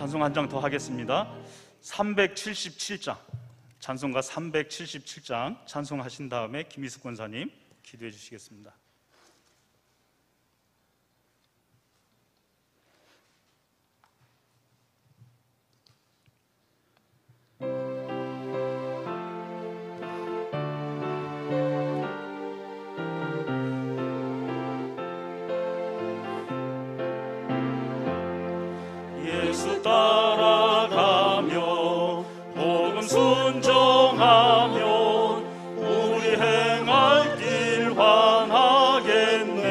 찬송 한 장 더 하겠습니다. 377장, 찬송가 377장 찬송하신 다음에 김희숙 권사님 기도해 주시겠습니다. 예수 따라가며 복음 순종하면 우리 행할 길 환하겠네.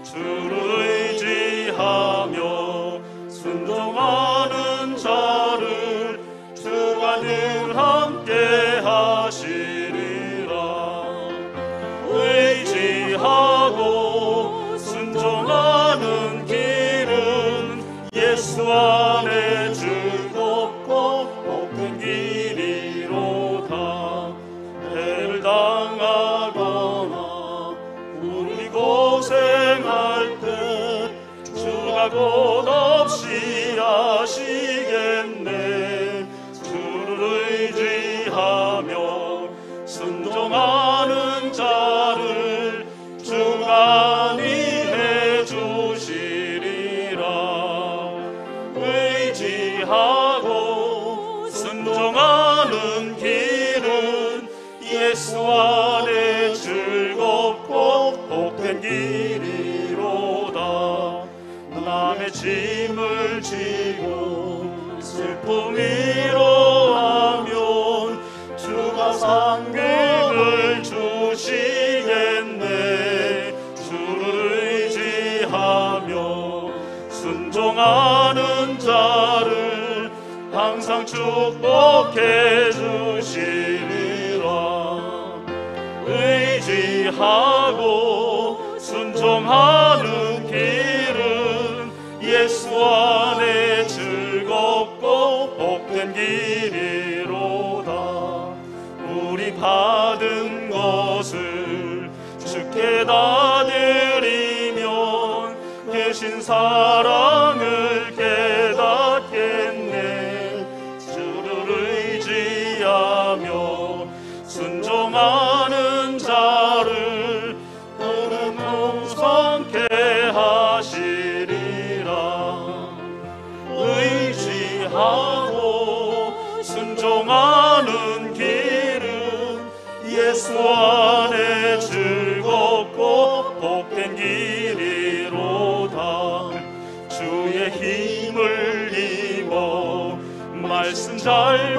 주를 의지하며 순종하는 자를 주가 늘 함께 하시리라. 의지하고 순종하는 길은 예수 안에 즐겁고 복된 길이로다. 해를 당하거나 우리 고생할 때 주가 곧 없이 하시겠네. 주를 의지하며 순종하는 자를 주가 안위해 주시리라. 의지하고 순종하는 길은 예수 안에 즐겁고 복된 길이로다. 남의 짐을 지고 슬픔 위로하면 주가 상급을 주시겠네. 주를 의지하며 순종하는 자를 항상 축복해 주시리라. 의지하고 순종하는 길은 예수 안에 즐겁고 복된 길이로다. 우리 받은 것을 주께 다 드리면 계신 사랑을 깨닫겠네. 주를 의지하며 순종하는 자를 그는 풍성케 하시리라. 의지하고 순종하는 길은 예수 안에 즐겁고 복된 길이로다. 주의 힘을 입어 말씀 잘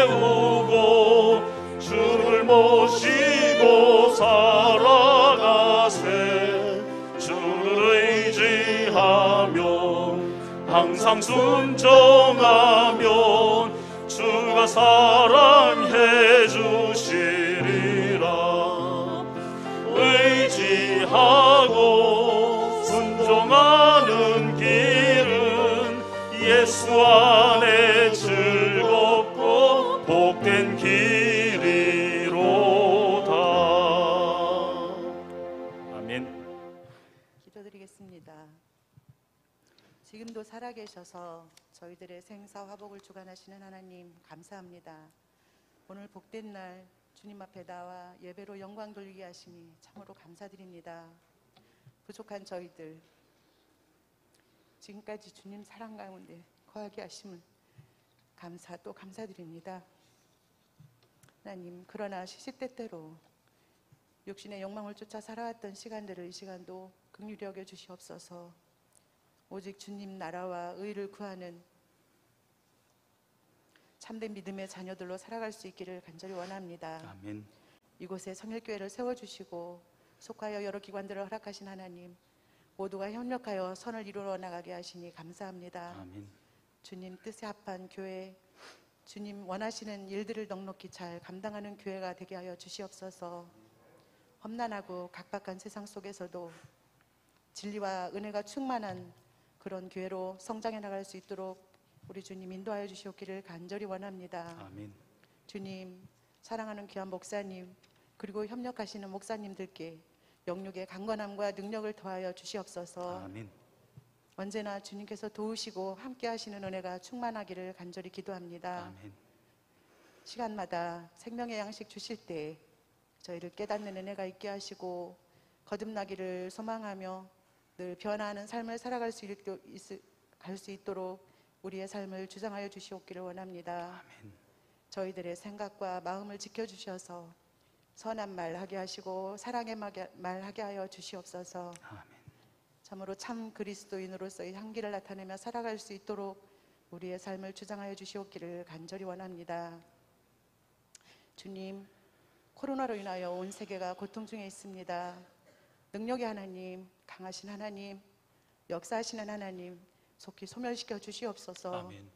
배우고 주를 모시고 살아가세. 주를 의지하며 항상 순종하면 주가 사랑해 주시리라. 의지하고 순종하는 길은 예수 안에 즐겁고 복된 길이로다. 아멘. 기도드리겠습니다. 지금도 살아계셔서 저희들의 생사 화복을 주관하시는 하나님 감사합니다. 오늘 복된 날 주님 앞에 나와 예배로 영광 돌리게 하시니 참으로 감사드립니다. 부족한 저희들 지금까지 주님 사랑 가운데 거하게 하심을 또 감사드립니다. 하나님, 그러나 시시때때로 육신의 욕망을 쫓아 살아왔던 시간들을 이 시간도 긍휼히 여겨 주시옵소서. 오직 주님 나라와 의를 구하는 참된 믿음의 자녀들로 살아갈 수 있기를 간절히 원합니다. 아멘. 이곳에 성일교회를 세워주시고 속하여 여러 기관들을 허락하신 하나님, 모두가 협력하여 선을 이루어 나가게 하시니 감사합니다. 아멘. 주님 뜻에 합한 교회, 주님 원하시는 일들을 넉넉히 잘 감당하는 교회가 되게 하여 주시옵소서. 험난하고 각박한 세상 속에서도 진리와 은혜가 충만한 그런 교회로 성장해 나갈 수 있도록 우리 주님 인도하여 주시옵기를 간절히 원합니다. 아멘. 주님, 사랑하는 귀한 목사님 그리고 협력하시는 목사님들께 영육의 강건함과 능력을 더하여 주시옵소서. 아멘. 언제나 주님께서 도우시고 함께 하시는 은혜가 충만하기를 간절히 기도합니다. 아멘. 시간마다 생명의 양식 주실 때 저희를 깨닫는 은혜가 있게 하시고 거듭나기를 소망하며 늘 변화하는 삶을 살아갈 수 있도록 우리의 삶을 주장하여 주시옵기를 원합니다. 아멘. 저희들의 생각과 마음을 지켜주셔서 선한 말 하게 하시고 사랑의 말 하게 하여 주시옵소서. 아멘. 참으로 참 그리스도인으로서의 향기를 나타내며 살아갈 수 있도록 우리의 삶을 주장하여 주시옵기를 간절히 원합니다. 주님, 코로나로 인하여 온 세계가 고통 중에 있습니다. 능력의 하나님, 강하신 하나님, 역사하시는 하나님, 속히 소멸시켜 주시옵소서. 아멘.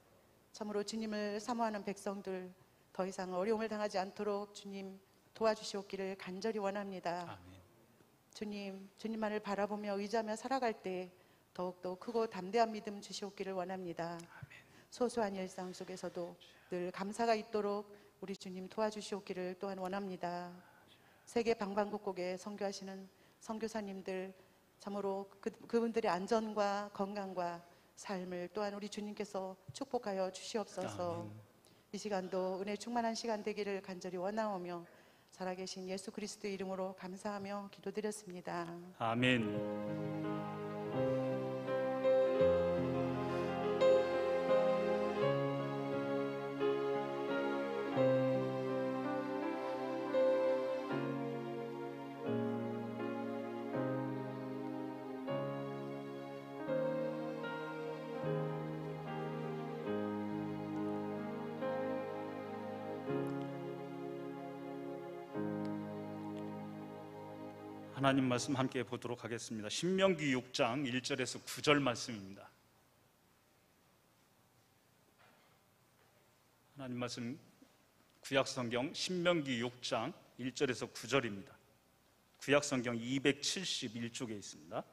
참으로 주님을 사모하는 백성들 더 이상 어려움을 당하지 않도록 주님 도와주시옵기를 간절히 원합니다. 아멘. 주님만을 바라보며 의지하며 살아갈 때 더욱더 크고 담대한 믿음 주시옵기를 원합니다. 소소한 일상 속에서도 늘 감사가 있도록 우리 주님 도와주시옵기를 또한 원합니다. 세계 방방곡곡에 선교하시는 선교사님들 참으로 그분들의 안전과 건강과 삶을 또한 우리 주님께서 축복하여 주시옵소서. 아멘. 이 시간도 은혜 충만한 시간 되기를 간절히 원하오며 살아계신 예수 그리스도의 이름으로 감사하며 기도드렸습니다. 아멘. 하나님 말씀 함께 보도록 하겠습니다. 신명기 6장 1절에서 9절 말씀입니다. 하나님 말씀 구약성경 신명기 6장 1절에서 9절입니다. 구약성경 271쪽에 있습니다.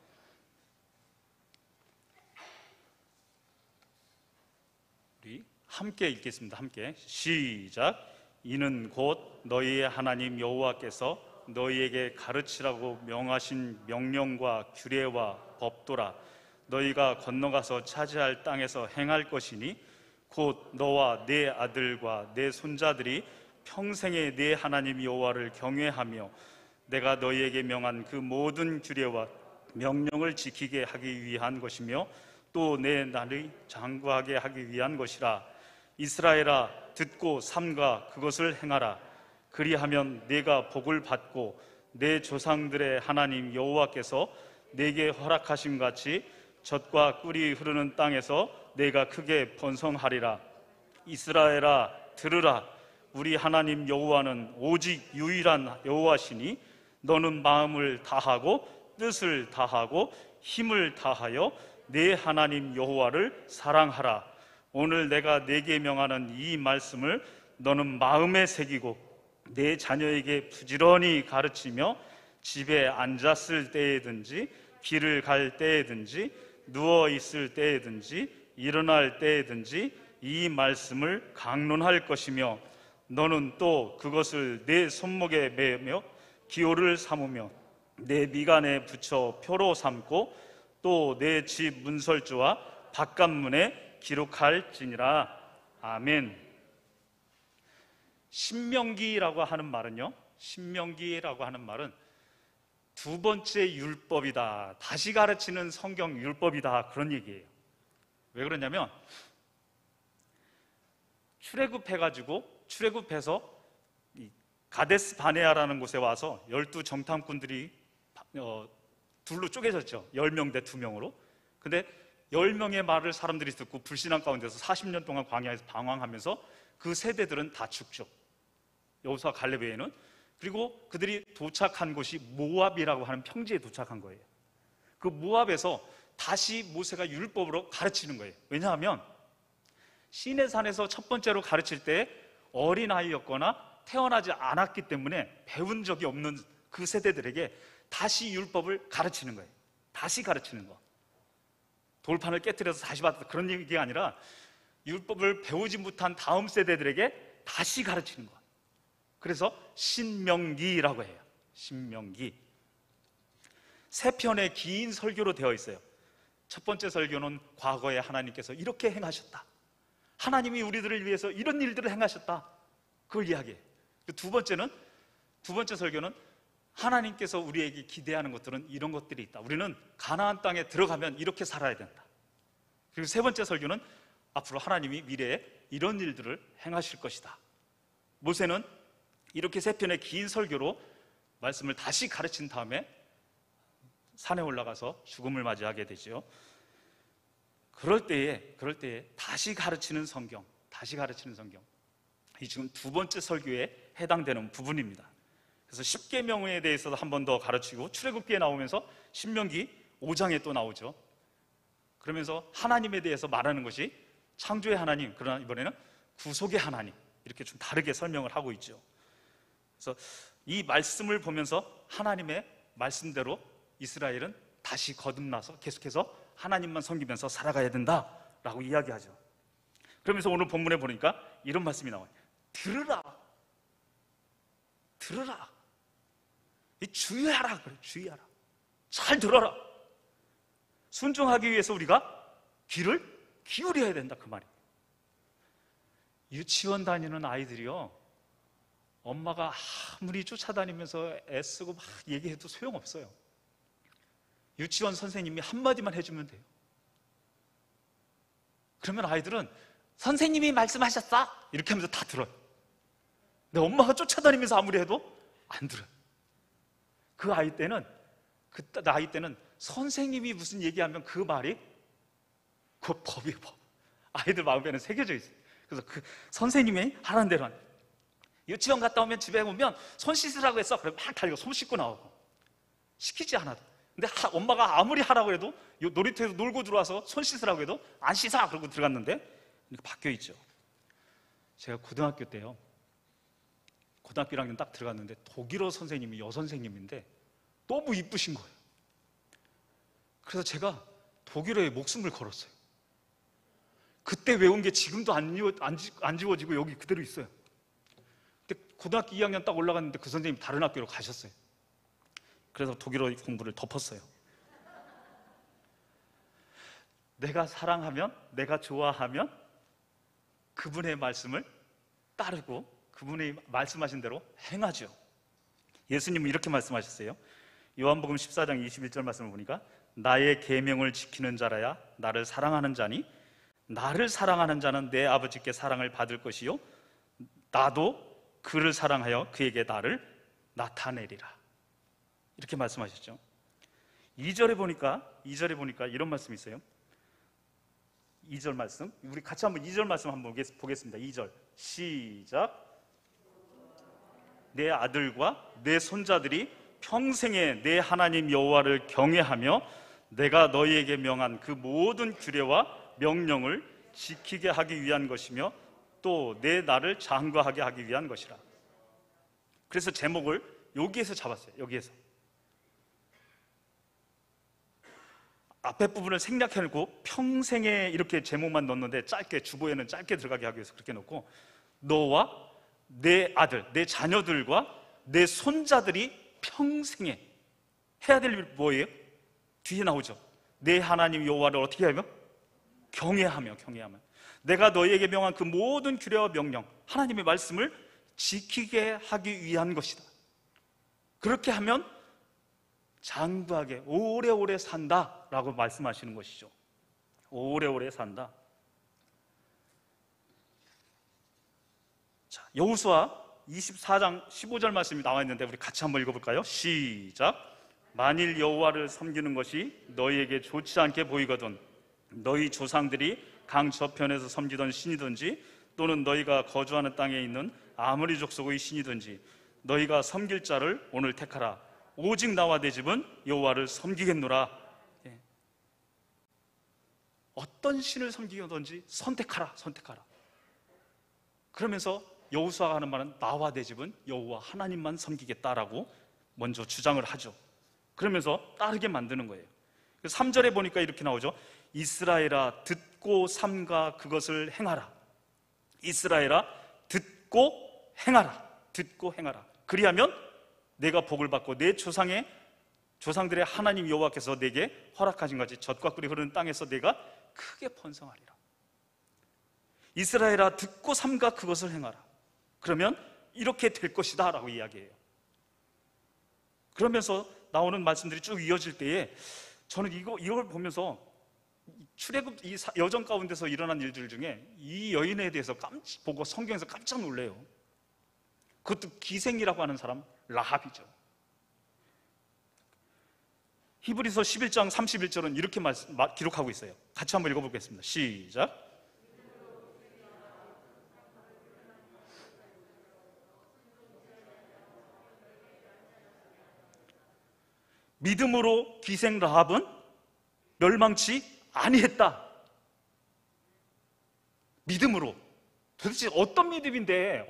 우리 함께 읽겠습니다. 함께 시작. 이는 곧 너희의 하나님 여호와께서 너희에게 가르치라고 명하신 명령과 규례와 법도라. 너희가 건너가서 차지할 땅에서 행할 것이니 곧 너와 네 아들과 네 손자들이 평생에 네 하나님 여호와를 경외하며 내가 너희에게 명한 그 모든 규례와 명령을 지키게 하기 위한 것이며 또 내 나를 장구하게 하기 위한 것이라. 이스라엘아, 듣고 삼가 그것을 행하라. 그리하면 내가 복을 받고 내 조상들의 하나님 여호와께서 내게 허락하심 같이 젖과 꿀이 흐르는 땅에서 내가 크게 번성하리라. 이스라엘아, 들으라. 우리 하나님 여호와는 오직 유일한 여호와시니 너는 마음을 다하고 뜻을 다하고 힘을 다하여 내 하나님 여호와를 사랑하라. 오늘 내가 네게 명하는 이 말씀을 너는 마음에 새기고 내 자녀에게 부지런히 가르치며 집에 앉았을 때에든지 길을 갈 때에든지 누워 있을 때에든지 일어날 때에든지 이 말씀을 강론할 것이며 너는 또 그것을 내 손목에 매며 기호를 삼으며 내 미간에 붙여 표로 삼고 또 내 집 문설주와 바깥문에 기록할지니라. 아멘. 신명기라고 하는 말은요, 신명기라고 하는 말은 두 번째 율법이다, 다시 가르치는 성경 율법이다, 그런 얘기예요. 왜 그러냐면 출애굽해서 가데스 바네아라는 곳에 와서 12정탐꾼들이 둘로 쪼개졌죠. 10명 대 2명으로. 근데 10명의 말을 사람들이 듣고 불신앙 가운데서 40년 동안 광야에서 방황하면서 그 세대들은 다 죽죠. 여호수아 갈렙 외에는. 그리고 그들이 도착한 곳이 모압이라고 하는 평지에 도착한 거예요. 그 모압에서 다시 모세가 율법으로 가르치는 거예요. 왜냐하면 시내산에서 첫 번째로 가르칠 때 어린아이였거나 태어나지 않았기 때문에 배운 적이 없는 그 세대들에게 다시 율법을 가르치는 거예요. 다시 가르치는 거. 돌판을 깨뜨려서 다시 받았다, 그런 얘기가 아니라 율법을 배우지 못한 다음 세대들에게 다시 가르치는 거. 그래서 신명기라고 해요. 신명기. 세 편의 긴 설교로 되어 있어요. 첫 번째 설교는 과거에 하나님께서 이렇게 행하셨다, 하나님이 우리들을 위해서 이런 일들을 행하셨다, 그걸 이야기해. 두 번째 설교는 하나님께서 우리에게 기대하는 것들은 이런 것들이 있다, 우리는 가나안 땅에 들어가면 이렇게 살아야 된다. 그리고 세 번째 설교는 앞으로 하나님이 미래에 이런 일들을 행하실 것이다. 모세는 이렇게 세 편의 긴 설교로 말씀을 다시 가르친 다음에 산에 올라가서 죽음을 맞이하게 되죠. 그럴 때에 다시 가르치는 성경, 이 지금 두 번째 설교에 해당되는 부분입니다. 그래서 십계명에 대해서도 한 번 더 가르치고, 출애굽기에 나오면서 신명기 5장에 또 나오죠. 그러면서 하나님에 대해서 말하는 것이 창조의 하나님, 그러나 이번에는 구속의 하나님, 이렇게 좀 다르게 설명을 하고 있죠. 그래서 이 말씀을 보면서 하나님의 말씀대로 이스라엘은 다시 거듭나서 계속해서 하나님만 섬기면서 살아가야 된다라고 이야기하죠. 그러면서 오늘 본문에 보니까 이런 말씀이 나와요. 들으라. 주의하라. 그래, 주의하라. 잘 들어라. 순종하기 위해서 우리가 귀를 기울여야 된다, 그 말이에요. 유치원 다니는 아이들이요, 엄마가 아무리 쫓아다니면서 애쓰고 막 얘기해도 소용없어요. 유치원 선생님이 한마디만 해주면 돼요. 그러면 아이들은 선생님이 말씀하셨어? 이렇게 하면서 다 들어요. 근데 엄마가 쫓아다니면서 아무리 해도 안 들어요. 그 나이 때는 선생님이 무슨 얘기하면 그 말이 그 법이에요, 법. 아이들 마음에는 새겨져 있어요. 그래서 그 선생님이 하라는 대로 하는. 유치원 갔다 오면 집에 오면 손 씻으라고 했어. 그럼 막 달리고 손 씻고 나오고. 시키지 않아도. 근데 엄마가 아무리 하라고 해도 놀이터에서 놀고 들어와서 손 씻으라고 해도 안 씻어! 그러고 들어갔는데 바뀌어 있죠. 제가 고등학교 때요, 고등학교 1학년 딱 들어갔는데 독일어 선생님이 여선생님인데 너무 이쁘신 거예요. 그래서 제가 독일어에 목숨을 걸었어요. 그때 외운 게 지금도 안 지워지고 여기 그대로 있어요. 근데 고등학교 2학년 딱 올라갔는데 그 선생님이 다른 학교로 가셨어요. 그래서 독일어 공부를 덮었어요. 내가 사랑하면, 내가 좋아하면 그분의 말씀을 따르고 그분이 말씀하신 대로 행하죠. 예수님은 이렇게 말씀하셨어요. 요한복음 14장 21절 말씀을 보니까 나의 계명을 지키는 자라야 나를 사랑하는 자니 나를 사랑하는 자는 내 아버지께 사랑을 받을 것이요 나도 그를 사랑하여 그에게 나를 나타내리라. 이렇게 말씀하셨죠. 2절에 보니까 이런 말씀이 있어요. 2절 말씀, 우리 같이 한번 2절 말씀 한번 보겠습니다. 2절 시작. 내 아들과 내 손자들이 평생에 내 하나님 여호와를 경외하며 내가 너희에게 명한 그 모든 규례와 명령을 지키게 하기 위한 것이며 또 내 나를 장구하게 하기 위한 것이라. 그래서 제목을 여기에서 잡았어요. 여기에서 앞에 부분을 생략해놓고 평생에 이렇게 제목만 넣었는데 짧게, 주보에는 짧게 들어가게 하기 위해서 그렇게 놓고 너와 내 아들, 내 자녀들과 내 손자들이 평생에 해야 될 일 뭐예요? 뒤에 나오죠. 내 하나님 여호와를 어떻게 하며? 경외하며 내가 너희에게 명한 그 모든 규례와 명령, 하나님의 말씀을 지키게 하기 위한 것이다. 그렇게 하면 장구하게 오래오래 산다라고 말씀하시는 것이죠. 오래오래 산다. 자, 여호수아 24장 15절 말씀이 나와 있는데 우리 같이 한번 읽어볼까요? 시작. 만일 여호와를 섬기는 것이 너희에게 좋지 않게 보이거든 너희 조상들이 강 저편에서 섬기던 신이든지 또는 너희가 거주하는 땅에 있는 아무리 족속의 신이든지 너희가 섬길 자를 오늘 택하라. 오직 나와 내 집은 여호와를 섬기겠노라. 예. 어떤 신을 섬기든지 선택하라. 그러면서 여호수아가 하는 말은 나와 내 집은 여호와 하나님만 섬기겠다라고 먼저 주장을 하죠. 그러면서 따르게 만드는 거예요. 3절에 보니까 이렇게 나오죠. 이스라엘아 듣고 삼가 그것을 행하라. 이스라엘아 듣고 행하라. 그리하면 내가 복을 받고 내 조상의 조상들의 하나님 여호와께서 내게 허락하신 같이 젖과 꿀이 흐르는 땅에서 내가 크게 번성하리라. 이스라엘아, 듣고 삼가 그것을 행하라. 그러면 이렇게 될 것이다 라고 이야기해요. 그러면서 나오는 말씀들이 쭉 이어질 때에 저는 이걸 보면서 출애굽 이 여정 가운데서 일어난 일들 중에 이 여인에 대해서 보고 성경에서 깜짝 놀래요. 그것도 기생이라고 하는 사람 라합이죠. 히브리서 11장 31절은 이렇게 기록하고 있어요. 같이 한번 읽어보겠습니다. 시작. 믿음으로 기생 라합은 멸망치 아니했다. 믿음으로. 도대체 어떤 믿음인데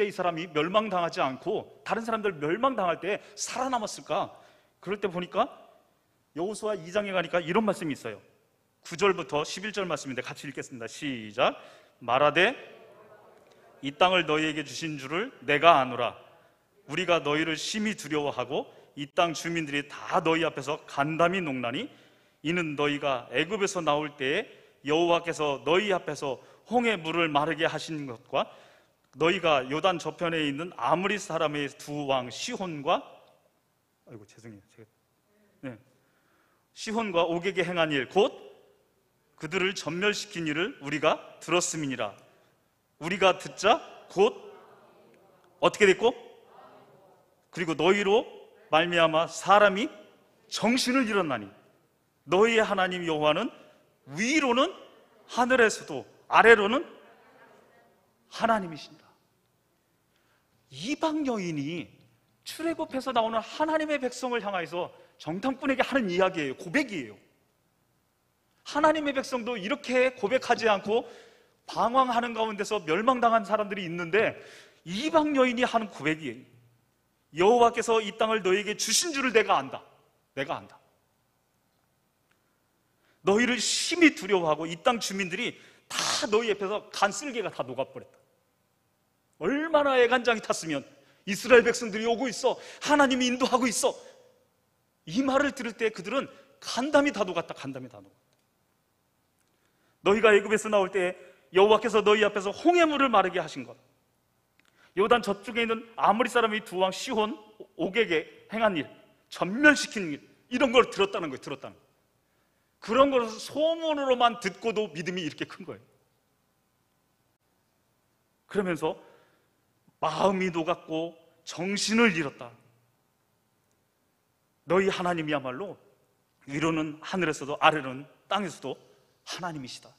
이 사람이 멸망당하지 않고 다른 사람들 멸망당할 때 살아남았을까? 그럴 때 보니까 여호수아 2장에 가니까 이런 말씀이 있어요. 9절부터 11절 말씀인데 같이 읽겠습니다. 시작. 말하되 이 땅을 너희에게 주신 줄을 내가 아노라. 우리가 너희를 심히 두려워하고 이 땅 주민들이 다 너희 앞에서 간담이 농나니 이는 너희가 애굽에서 나올 때에 여호와께서 너희 앞에서 홍해 물을 마르게 하신 것과 너희가 요단 저편에 있는 아므리 사람의 두 왕 시혼과 시혼과 옥에게 행한 일 곧 그들을 전멸시킨 일을 우리가 들었음이니라. 우리가 듣자 곧 어떻게 됐고? 그리고 너희로 말미암아 사람이 정신을 잃었나니 너희의 하나님 여호와는 위로는 하늘에서도 아래로는 하나님이신다. 이방 여인이 출애굽에서 나오는 하나님의 백성을 향해서 정탐꾼에게 하는 이야기예요. 고백이에요. 하나님의 백성도 이렇게 고백하지 않고 방황하는 가운데서 멸망당한 사람들이 있는데 이방 여인이 하는 고백이에요. 여호와께서 이 땅을 너희에게 주신 줄을 내가 안다. 내가 안다. 너희를 심히 두려워하고 이 땅 주민들이 다 너희 옆에서 간쓸개가 다 녹아버렸다. 얼마나 애간장이 탔으면 이스라엘 백성들이 오고 있어, 하나님이 인도하고 있어, 이 말을 들을 때 그들은 간담이 다 녹았다. 간담이 다 녹았다. 너희가 애굽에서 나올 때 여호와께서 너희 앞에서 홍해물을 마르게 하신 것, 요단 저쪽에 있는 아므리 사람의 두 왕 시혼 옥에게 행한 일, 전멸시키는 일, 이런 걸 들었다는 거예요. 들었다는 거예요. 그런 걸 소문으로만 듣고도 믿음이 이렇게 큰 거예요. 그러면서 마음이 녹았고 정신을 잃었다. 너희 하나님이야말로 위로는 하늘에서도 아래로는 땅에서도 하나님이시다.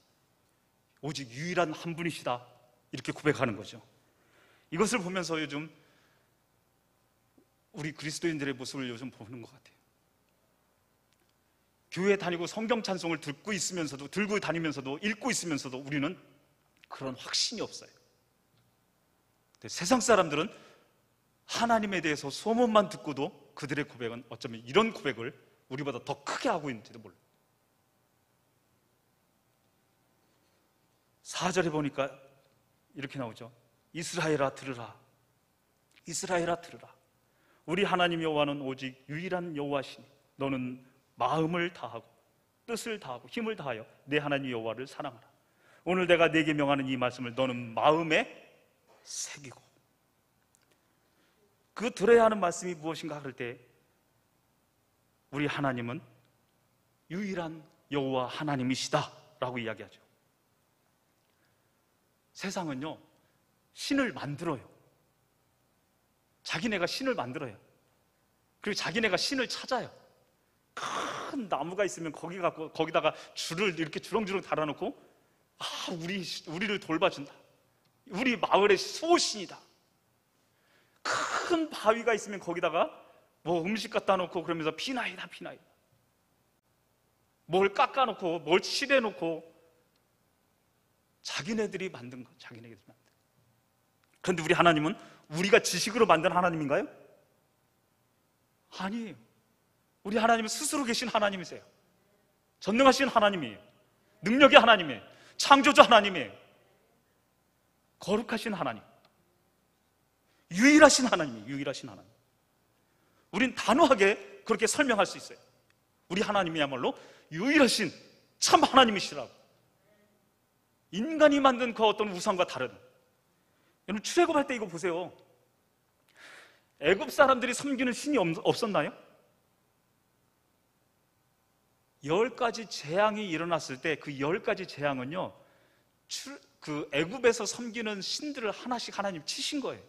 오직 유일한 한 분이시다. 이렇게 고백하는 거죠. 이것을 보면서 요즘 우리 그리스도인들의 모습을 요즘 보는 것 같아요. 교회 다니고 성경 찬송을 들고 다니면서도 읽고 있으면서도 우리는 그런 확신이 없어요. 근데 세상 사람들은 하나님에 대해서 소문만 듣고도 그들의 고백은 어쩌면 이런 고백을 우리보다 더 크게 하고 있는지도 몰라요. 4절에 보니까 이렇게 나오죠. 이스라엘아 들으라. 이스라엘아 들으라. 우리 하나님 여호와는 오직 유일한 여호와시니 너는 마음을 다하고 뜻을 다하고 힘을 다하여 내 하나님 여호와를 사랑하라. 오늘 내가 네게 명하는 이 말씀을 너는 마음에 새기고. 그 들어야 하는 말씀이 무엇인가 할 때 우리 하나님은 유일한 여호와 하나님이시다 라고 이야기하죠. 세상은요 신을 만들어요. 자기네가 신을 만들어요. 그리고 자기네가 신을 찾아요. 큰 나무가 있으면 거기다가 줄을 이렇게 주렁주렁 달아놓고 우리를 돌봐준다. 우리 마을의 수호신이다. 큰 바위가 있으면 거기다가 뭐 음식 갖다 놓고 그러면서 피나이다. 뭘 깎아놓고 뭘 칠해놓고 자기네들이 만든 거, 자기네들이 만든. 그런데 우리 하나님은 우리가 지식으로 만든 하나님인가요? 아니에요. 우리 하나님은 스스로 계신 하나님이세요. 전능하신 하나님이에요. 능력의 하나님이에요. 창조주 하나님이에요. 거룩하신 하나님, 유일하신 하나님이에요. 유일하신 하나님. 우린 단호하게 그렇게 설명할 수 있어요. 우리 하나님이야말로 유일하신 참 하나님이시라고. 인간이 만든 그 어떤 우상과 다른. 여러분 출애굽할 때 이거 보세요. 애굽 사람들이 섬기는 신이 없었나요? 10가지 재앙이 일어났을 때 그 10가지 재앙은요, 그 애굽에서 섬기는 신들을 하나씩 하나님 치신 거예요.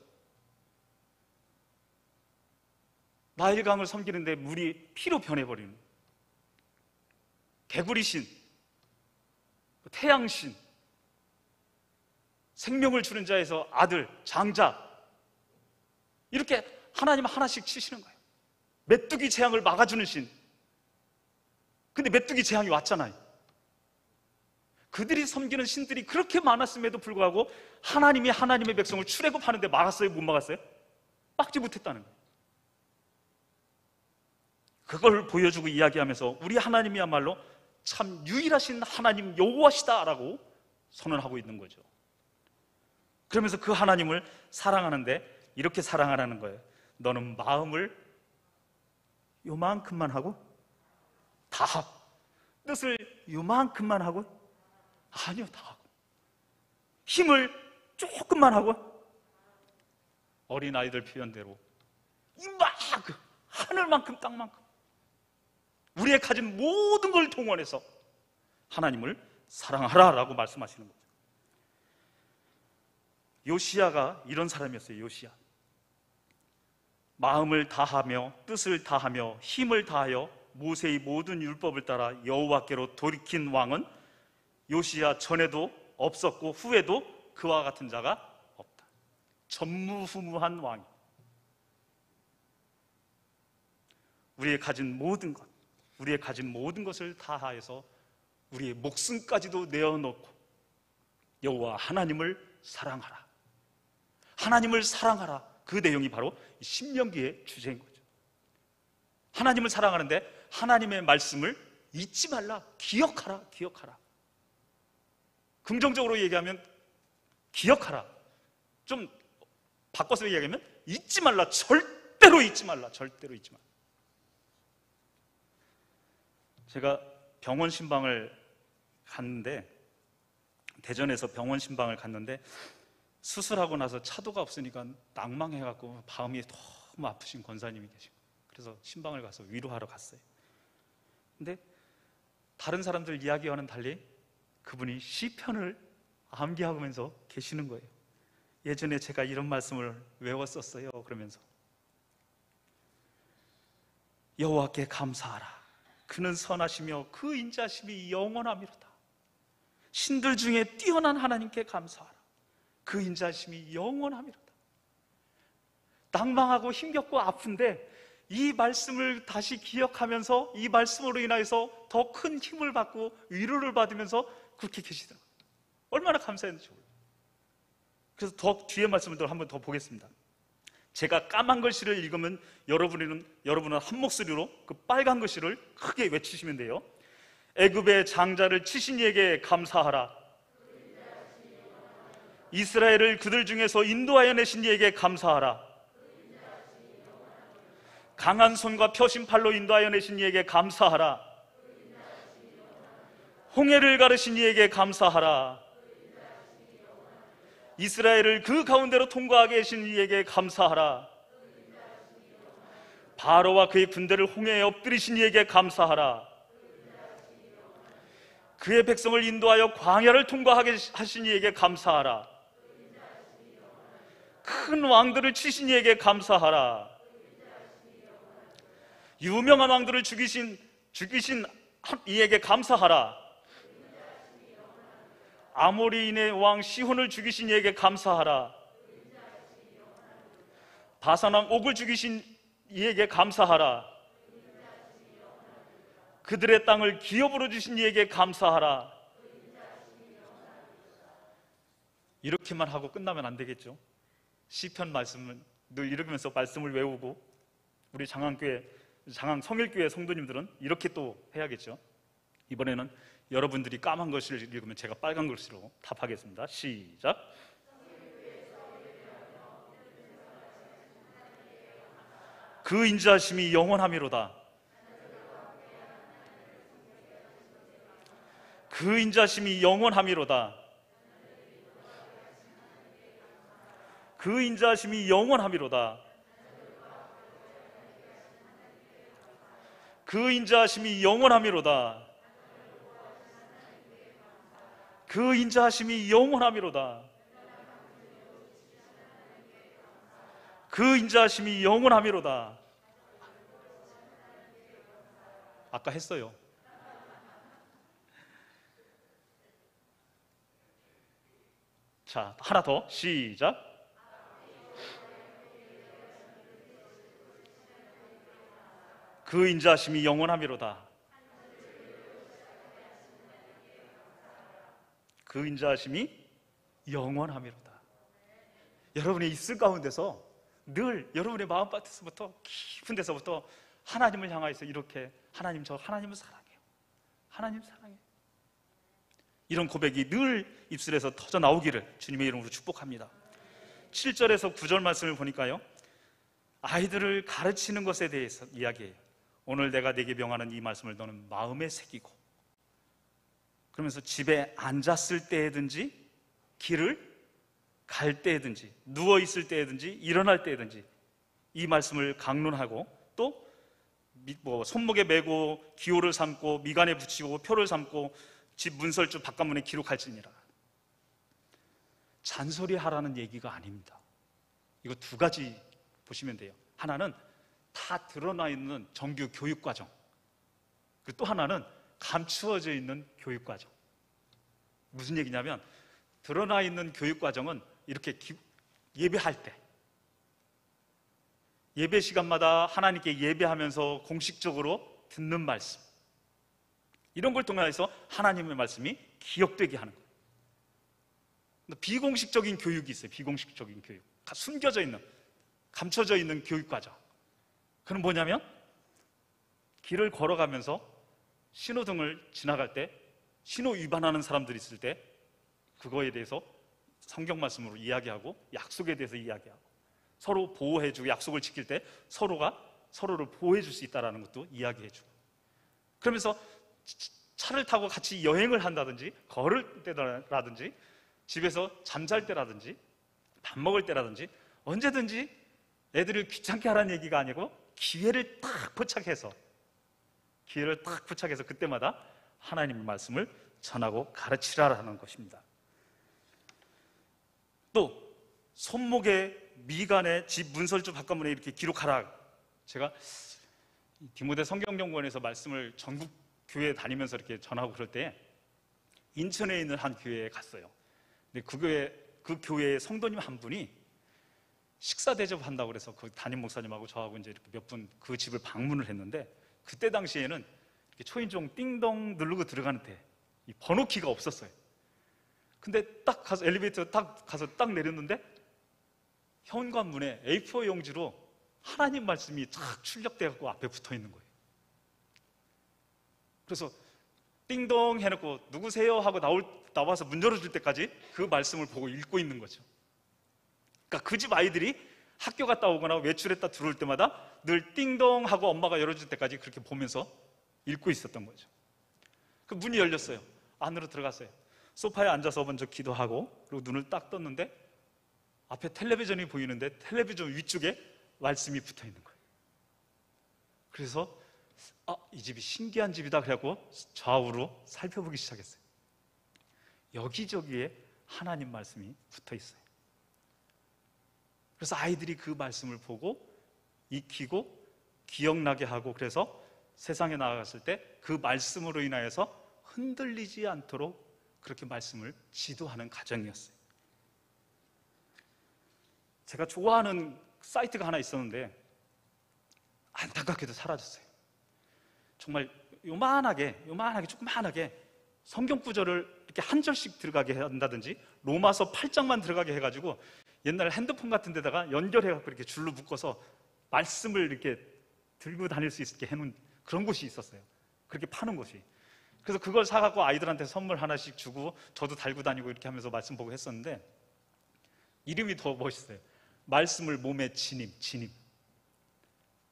나일강을 섬기는데 물이 피로 변해버리는, 개구리신, 태양신, 생명을 주는 자에서 아들, 장자, 이렇게 하나님 하나씩 치시는 거예요. 메뚜기 재앙을 막아주는 신. 근데 메뚜기 재앙이 왔잖아요. 그들이 섬기는 신들이 그렇게 많았음에도 불구하고 하나님이 하나님의 백성을 출애굽하는데 막았어요? 못 막았어요? 막지 못했다는 거예요. 그걸 보여주고 이야기하면서 우리 하나님이야말로 참 유일하신 하나님 여호와시다라고 선언하고 있는 거죠. 그러면서 그 하나님을 사랑하는데 이렇게 사랑하라는 거예요. 너는 마음을 요만큼만 하고 다 하고, 뜻을 요만큼만 하고, 아니요, 다 하고, 힘을 조금만 하고, 어린아이들 표현대로 이만큼, 하늘만큼 땅만큼 우리의 가진 모든 걸 동원해서 하나님을 사랑하라라고 말씀하시는 거죠. 요시야가 이런 사람이었어요. 요시야, 마음을 다하며 뜻을 다하며 힘을 다하여 모세의 모든 율법을 따라 여호와께로 돌이킨 왕은 요시야 전에도 없었고 후에도 그와 같은 자가 없다. 전무후무한 왕이 우리의 가진 모든 것, 우리의 가진 모든 것을 다하여서 우리의 목숨까지도 내어놓고 여호와 하나님을 사랑하라, 하나님을 사랑하라. 그 내용이 바로 신명기의 주제인 거죠. 하나님을 사랑하는데 하나님의 말씀을 잊지 말라, 기억하라, 기억하라. 긍정적으로 얘기하면 기억하라, 좀 바꿔서 얘기하면 잊지 말라, 절대로 잊지 말라, 절대로 잊지 말라. 제가 병원 신방을 갔는데, 대전에서 병원 신방을 갔는데 수술하고 나서 차도가 없으니까 낭망해갖고 마음이 너무 아프신 권사님이 계시고, 그래서 신방을 가서 위로하러 갔어요. 근데 다른 사람들 이야기와는 달리 그분이 시편을 암기하면서 계시는 거예요. 예전에 제가 이런 말씀을 외웠었어요. 그러면서 여호와께 감사하라, 그는 선하시며 그 인자심이 영원하미로다. 신들 중에 뛰어난 하나님께 감사하라, 그 인자심이 영원하미로다. 낭망하고 힘겹고 아픈데 이 말씀을 다시 기억하면서 이 말씀으로 인하여서 더 큰 힘을 받고 위로를 받으면서 그렇게 계시더라고요. 얼마나 감사했는지 몰라요. 그래서 더 뒤에 말씀을 한 번 더 보겠습니다. 제가 까만 글씨를 읽으면 여러분은 한 목소리로 그 빨간 글씨를 크게 외치시면 돼요. 애굽의 장자를 치신 이에게 감사하라, 이스라엘을 그들 중에서 인도하여 내신 이에게 감사하라, 강한 손과 펴신 팔로 인도하여 내신 이에게 감사하라, 홍해를 가르신 이에게 감사하라, 이스라엘을 그 가운데로 통과하게 하신 이에게 감사하라, 바로와 그의 군대를 홍해에 엎드리신 이에게 감사하라, 그의 백성을 인도하여 광야를 통과하게 하신 이에게 감사하라, 큰 왕들을 치신 이에게 감사하라, 유명한 왕들을 죽이신 이에게 감사하라, 아모리인의 왕 시혼을 죽이신 이에게 감사하라, 바산 왕 옥을 죽이신 이에게 감사하라, 그들의 땅을 기업으로 주신 이에게 감사하라. 이렇게만 하고 끝나면 안 되겠죠. 시편 말씀은 늘 읽으면서 말씀을 외우고, 우리 장항 성일교회 성도님들은 이렇게 또 해야겠죠. 이번에는 여러분들이 까만 글씨를 읽으면 제가 빨간 글씨로 답하겠습니다. 시작. 그 인자하심이 영원하미로다. 그 인자심이 영원함이로다. 그 인자심이 영원함이로다. 그 인자심이 영원함이로다. 그 인자심이 영원함이로다. 그 인자심이 영원함이로다. 아까 했어요. 자, 하나 더 시작. 그 인자심이 영원함이로다. 그 인자심이 영원함이로다. 여러분이 있을 가운데서 늘 여러분의 마음밭에서부터 깊은 데서부터 하나님을 향하여서 이렇게 하나님, 저 하나님을 사랑해요. 하나님 사랑해요. 이런 고백이 늘 입술에서 터져 나오기를 주님의 이름으로 축복합니다. 7절에서 9절 말씀을 보니까요, 아이들을 가르치는 것에 대해서 이야기해요. 오늘 내가 네게 명하는 이 말씀을 너는 마음에 새기고, 그러면서 집에 앉았을 때에든지 길을 갈 때에든지 누워있을 때에든지 일어날 때에든지 이 말씀을 강론하고, 또 손목에 메고 기호를 삼고 미간에 붙이고 표를 삼고 집 문설주 바깥문에 기록할지니라. 잔소리하라는 얘기가 아닙니다. 이거 두 가지 보시면 돼요. 하나는 다 드러나 있는 정규 교육과정, 그리고 또 하나는 감추어져 있는 교육과정. 무슨 얘기냐면, 드러나 있는 교육과정은 이렇게 예배할 때, 예배 시간마다 하나님께 예배하면서 공식적으로 듣는 말씀, 이런 걸 통해서 하나님의 말씀이 기억되게 하는 거예요. 비공식적인 교육이 있어요. 비공식적인 교육, 숨겨져 있는, 감춰져 있는 교육과정. 그건 뭐냐면, 길을 걸어가면서 신호등을 지나갈 때 신호 위반하는 사람들이 있을 때 그거에 대해서 성경 말씀으로 이야기하고, 약속에 대해서 이야기하고, 서로 보호해주고, 약속을 지킬 때 서로가 서로를 보호해줄 수 있다는 것도 이야기해주고, 그러면서 차를 타고 같이 여행을 한다든지, 걸을 때라든지, 집에서 잠잘 때라든지, 밥 먹을 때라든지, 언제든지 애들을 귀찮게 하라는 얘기가 아니고 기회를 딱 포착해서 그때마다 하나님의 말씀을 전하고 가르치라라는 것입니다. 또 손목에 미간에 집 문설주 바깥문에 이렇게 기록하라. 제가 디모데 성경연구원에서 말씀을 전국 교회에 다니면서 이렇게 전하고 그럴 때 인천에 있는 한 교회에 갔어요. 근데 그 교회의 성도님 한 분이 식사 대접한다고 그래서 그 담임 목사님하고 저하고 이제 이렇게 몇 분 그 집을 방문을 했는데, 그때 당시에는 이렇게 초인종 띵동 누르고 들어가는데 이 번호키가 없었어요. 근데 딱 가서 엘리베이터 딱 가서 딱 내렸는데 현관문에 A4 용지로 하나님 말씀이 쫙 출력돼갖고 앞에 붙어 있는 거예요. 그래서 띵동 해놓고 누구세요 하고 나와서 문 열어줄 때까지 그 말씀을 보고 읽고 있는 거죠. 그러니까 그 집 아이들이 학교 갔다 오거나 외출했다 들어올 때마다 늘 띵동 하고 엄마가 열어줄 때까지 그렇게 보면서 읽고 있었던 거죠. 그 문이 열렸어요. 안으로 들어갔어요. 소파에 앉아서 먼저 기도하고, 그리고 눈을 딱 떴는데 앞에 텔레비전이 보이는데 텔레비전 위쪽에 말씀이 붙어 있는 거예요. 그래서 이 집이 신기한 집이다 그래갖고 좌우로 살펴보기 시작했어요. 여기저기에 하나님 말씀이 붙어 있어요. 그래서 아이들이 그 말씀을 보고 익히고 기억나게 하고, 그래서 세상에 나아갔을 때 그 말씀으로 인하여서 흔들리지 않도록 그렇게 말씀을 지도하는 가정이었어요. 제가 좋아하는 사이트가 하나 있었는데 안타깝게도 사라졌어요. 정말 요만하게 조그만하게 성경 구절을 이렇게 한 절씩 들어가게 한다든지, 로마서 8장만 들어가게 해가지고 옛날 핸드폰 같은 데다가 연결해갖고 이렇게 줄로 묶어서 말씀을 이렇게 들고 다닐 수 있게 해놓은 그런 곳이 있었어요. 그렇게 파는 곳이. 그래서 그걸 사갖고 아이들한테 선물 하나씩 주고 저도 달고 다니고 이렇게 하면서 말씀 보고 했었는데, 이름이 더 멋있어요. 말씀을 몸에 지님.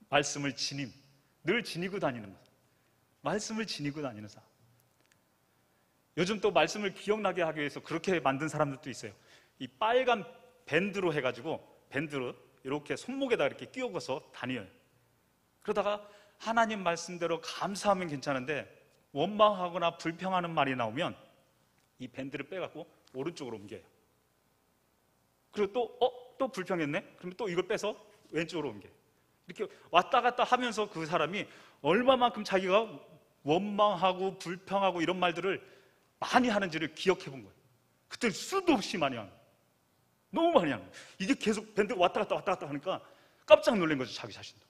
말씀을 지님. 늘 지니고 다니는 것. 말씀을 지니고 다니는 사람. 요즘 또 말씀을 기억나게 하기 위해서 그렇게 만든 사람들도 있어요. 이 빨간 밴드로 해가지고, 밴드로 이렇게 손목에다 이렇게 끼워서 다녀요. 그러다가 하나님 말씀대로 감사하면 괜찮은데 원망하거나 불평하는 말이 나오면 이 밴드를 빼갖고 오른쪽으로 옮겨요. 그리고 또 불평했네? 그러면 또 이걸 빼서 왼쪽으로 옮겨요. 이렇게 왔다 갔다 하면서 그 사람이 얼마만큼 자기가 원망하고 불평하고 이런 말들을 많이 하는지를 기억해 본 거예요. 그때 수도 없이 많이 하는 거예요. 너무 많이 하는 거예요. 이게 계속 밴드 왔다 갔다 하니까 깜짝 놀란 거죠, 자기 자신도.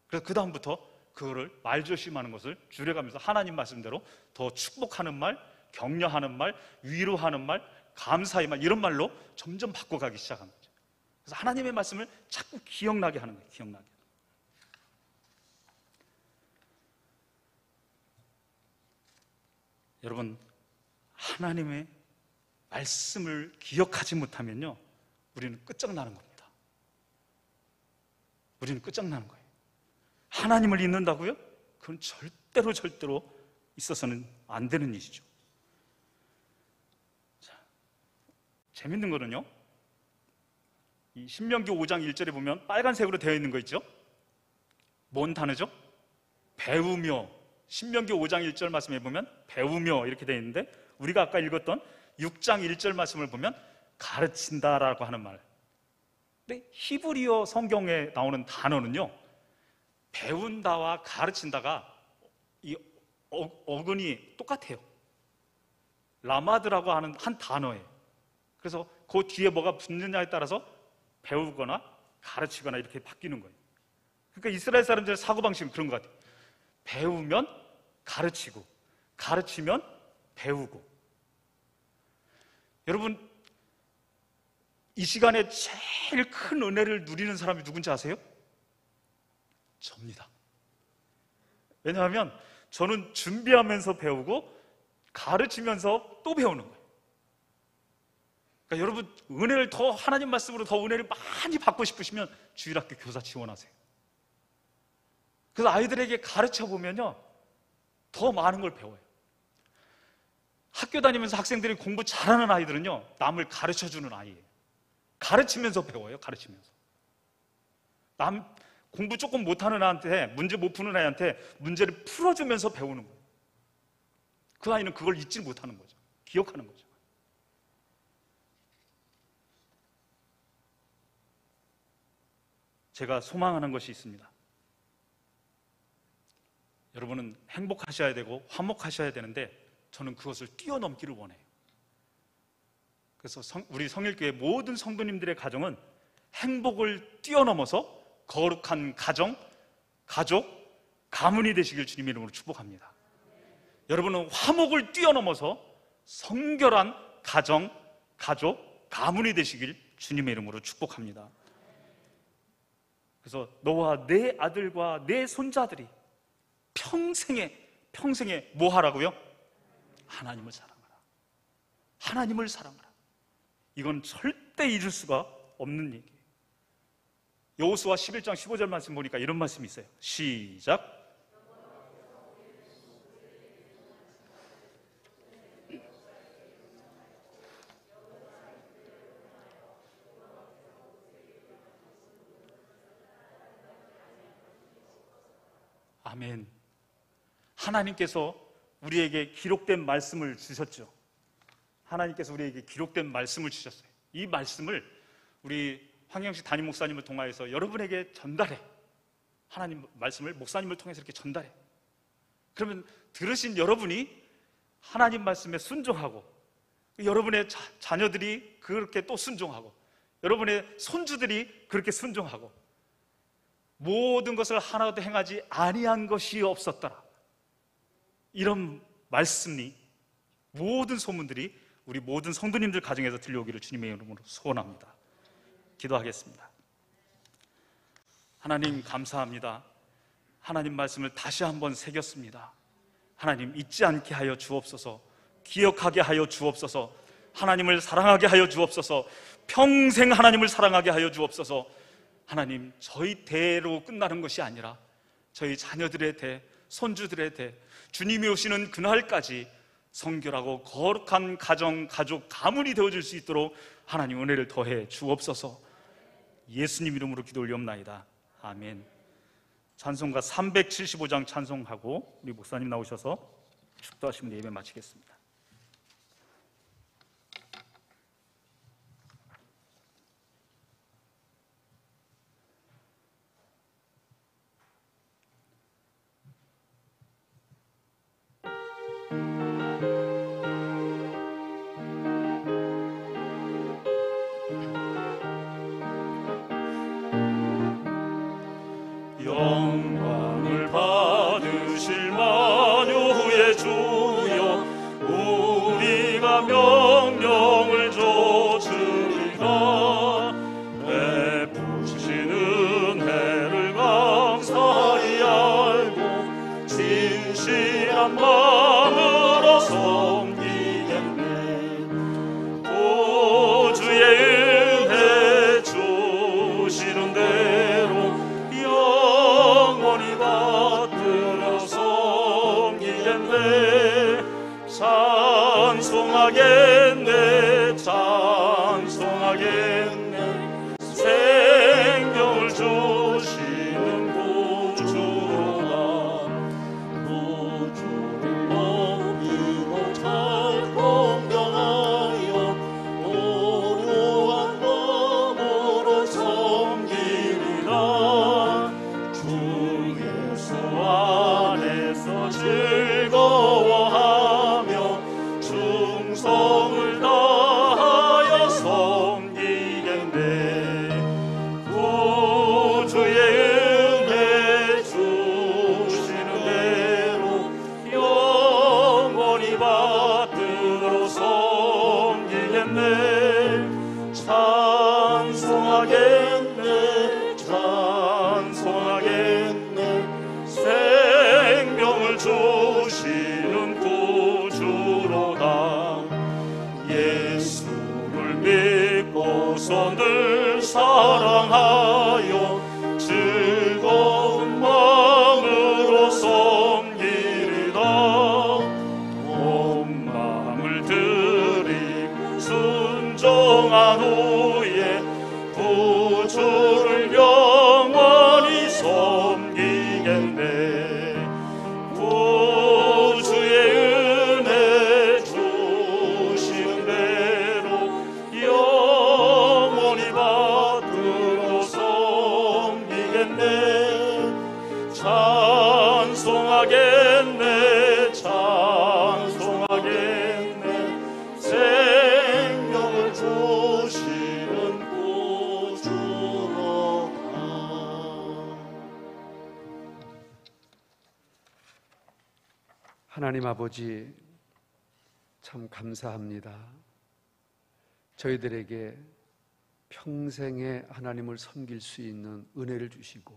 그래서 그 다음부터 그거를 말조심하는 것을 줄여가면서 하나님 말씀대로 더 축복하는 말, 격려하는 말, 위로하는 말, 감사의 말, 이런 말로 점점 바꿔가기 시작한 거죠. 그래서 하나님의 말씀을 자꾸 기억나게 하는 거예요. 기억나게. 여러분, 하나님의 말씀을 기억하지 못하면요, 우리는 끝장나는 겁니다. 우리는 끝장나는 거예요. 하나님을 잊는다고요? 그건 절대로 있어서는 안 되는 일이죠. 자, 재밌는 거는요, 이 신명기 5장 1절에 보면 빨간색으로 되어 있는 거 있죠? 뭔 단어죠? 배우며. 신명기 5장 1절 말씀에 보면 배우며 이렇게 되어 있는데, 우리가 아까 읽었던 6장 1절 말씀을 보면 가르친다라고 하는 말. 근데 히브리어 성경에 나오는 단어는요, 배운다와 가르친다가 이 어근이 똑같아요. 라마드라고 하는 한 단어예요. 그래서 그 뒤에 뭐가 붙느냐에 따라서 배우거나 가르치거나 이렇게 바뀌는 거예요. 그러니까 이스라엘 사람들의 사고방식은 그런 것 같아요. 배우면 가르치고, 가르치면 배우고. 여러분, 이 시간에 제일 큰 은혜를 누리는 사람이 누군지 아세요? 접니다. 왜냐하면 저는 준비하면서 배우고 가르치면서 또 배우는 거예요. 그러니까 여러분, 은혜를 더, 하나님 말씀으로 더 은혜를 많이 받고 싶으시면 주일학교 교사 지원하세요. 그래서 아이들에게 가르쳐 보면요, 더 많은 걸 배워요. 학교 다니면서 학생들이 공부 잘하는 아이들은요, 남을 가르쳐 주는 아이예요. 가르치면서 배워요. 가르치면서. 남 공부 조금 못하는 애한테, 문제 못 푸는 애한테 문제를 풀어주면서 배우는 거예요. 그 아이는 그걸 잊지 못하는 거죠. 기억하는 거죠. 제가 소망하는 것이 있습니다. 여러분은 행복하셔야 되고 화목하셔야 되는데, 저는 그것을 뛰어넘기를 원해요. 그래서 우리 성일교회 모든 성도님들의 가정은 행복을 뛰어넘어서 거룩한 가정, 가족, 가문이 되시길 주님의 이름으로 축복합니다. 여러분은 화목을 뛰어넘어서 성결한 가정, 가족, 가문이 되시길 주님의 이름으로 축복합니다. 그래서 너와 내 아들과 내 손자들이 평생에 뭐 하라고요? 하나님을 사랑하라. 하나님을 사랑하라. 이건 절대 잊을 수가 없는 얘기예요. 여호수아 11장 15절 말씀 보니까 이런 말씀이 있어요. 시작. 아멘. 하나님께서 우리에게 기록된 말씀을 주셨죠. 하나님께서 우리에게 기록된 말씀을 주셨어요. 이 말씀을 우리 황영식 담임 목사님을 통하여서 여러분에게 전달해. 하나님 말씀을 목사님을 통해서 이렇게 전달해. 그러면 들으신 여러분이 하나님 말씀에 순종하고, 여러분의 자녀들이 그렇게 또 순종하고, 여러분의 손주들이 그렇게 순종하고, 모든 것을 하나도 행하지 아니한 것이 없었더라. 이런 말씀이, 모든 소문들이 우리 모든 성도님들 가정에서 들려오기를 주님의 이름으로 소원합니다. 기도하겠습니다. 하나님 감사합니다. 하나님 말씀을 다시 한번 새겼습니다. 하나님 잊지 않게 하여 주옵소서. 기억하게 하여 주옵소서. 하나님을 사랑하게 하여 주옵소서. 평생 하나님을 사랑하게 하여 주옵소서. 하나님, 저희 대로 끝나는 것이 아니라 저희 자녀들의 대, 손주들의 대, 주님이 오시는 그날까지 성결하고 거룩한 가정, 가족, 가문이 되어줄 수 있도록 하나님 은혜를 더해 주옵소서. 예수님 이름으로 기도 올리옵나이다. 아멘. 찬송가 375장 찬송하고 우리 목사님 나오셔서 축도하시면 예배 마치겠습니다. 영광을 받으실 만유의 주여, 우리가 명령을 좇으리라. 베푸신 은혜를 감사히 알고 진실한 마음으로 섬기겠네. 구주의 은혜 주시는 대로 영원히 받들어 섬기겠네. 찬송하겠네, 찬송하겠네. 생명을 주시는 구주로다. 구주를 높이고 잘 공경하여 오묘한 마음으로 섬기리라. 주 예수 안에서 즐거워하며 충성을 다하여 섬기겠네. 구주의 은혜 주시는 대로 영원히 받들어 섬기겠네. 찬송하겠네, 찬송하겠네. 생명을 주시는 구주로다. 예수를 믿고서 늘 사랑하여 즐거운 마음으로 섬기리다. 온 마음을 드리고 순종한 후에 구주를 영원히 섬기겠네. 구주의 은혜 주시는 대로 영원히 받들어 섬기겠네. 찬송하겠네, 찬송하겠네. 생명을 주시는 구주로다. 하나님 아버지, 참 감사합니다. 저희들에게 평생에 하나님을 섬길 수 있는 은혜를 주시고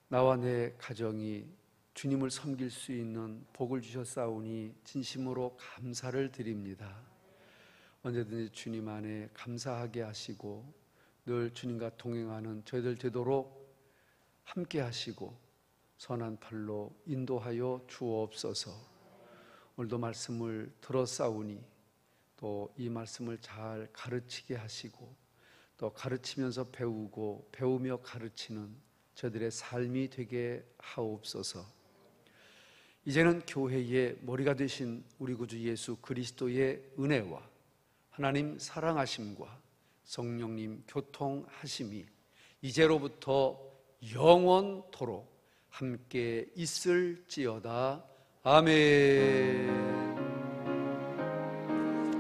나와 내 가정이 주님을 섬길 수 있는 복을 주셨사오니 진심으로 감사를 드립니다. 언제든지 주님 안에 감사하게 하시고 늘 주님과 동행하는 저희들 되도록 함께 하시고 선한 팔로 인도하여 주옵소서. 오늘도 말씀을 들었사오니 또 이 말씀을 잘 가르치게 하시고 또 가르치면서 배우고 배우며 가르치는 저들의 삶이 되게 하옵소서. 이제는 교회의 머리가 되신 우리 구주 예수 그리스도의 은혜와 하나님 사랑하심과 성령님 교통하심이 이제로부터 영원토록 함께 있을지어다. 아멘.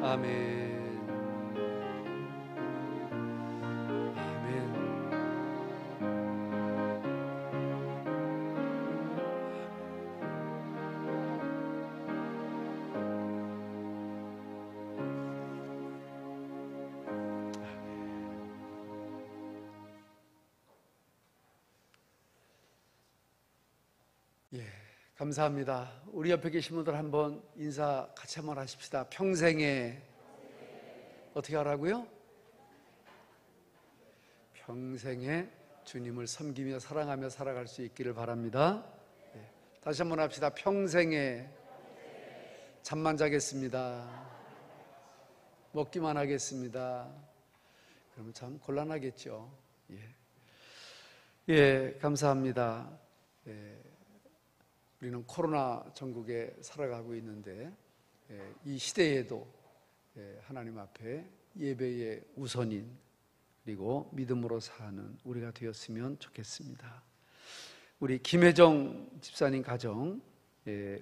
아멘. 감사합니다. 우리 옆에 계신 분들 한번 인사 같이 한번 하십시다. 평생에 어떻게 하라고요? 평생에 주님을 섬기며 사랑하며 살아갈 수 있기를 바랍니다. 다시 한번 합시다. 평생에 잠만 자겠습니다. 먹기만 하겠습니다. 그러면 참 곤란하겠죠. 예, 감사합니다. 우리는 코로나 전국에 살아가고 있는데 이 시대에도 하나님 앞에 예배의 우선인 그리고 믿음으로 사는 우리가 되었으면 좋겠습니다. 우리 김혜정 집사님 가정,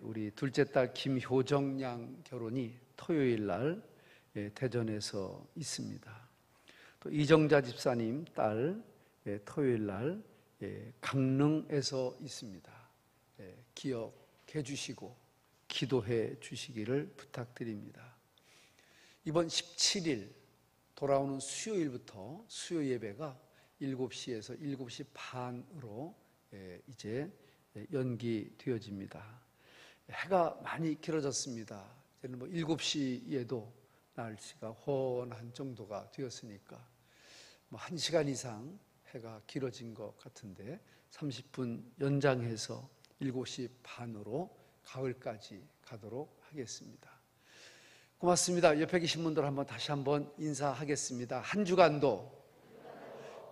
우리 둘째 딸 김효정 양 결혼이 토요일 날 대전에서 있습니다. 또 이정자 집사님 딸 토요일 날 강릉에서 있습니다. 기억해 주시고 기도해 주시기를 부탁드립니다. 이번 17일 돌아오는 수요일부터 수요 예배가 7시에서 7시 반으로 이제 연기되어집니다. 해가 많이 길어졌습니다. 이제는 7시에도 날씨가 훤한 정도가 되었으니까 1시간 이상 해가 길어진 것 같은데 30분 연장해서 7시 반으로 가을까지 가도록 하겠습니다. 고맙습니다. 옆에 계신 분들 다시 한번 인사하겠습니다. 한 주간도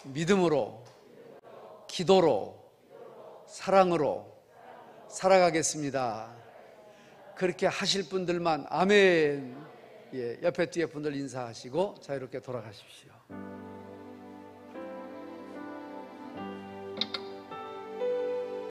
믿음으로, 기도로, 사랑으로 살아가겠습니다. 그렇게 하실 분들만 아멘. 옆에 뒤에 분들 인사하시고 자유롭게 돌아가십시오.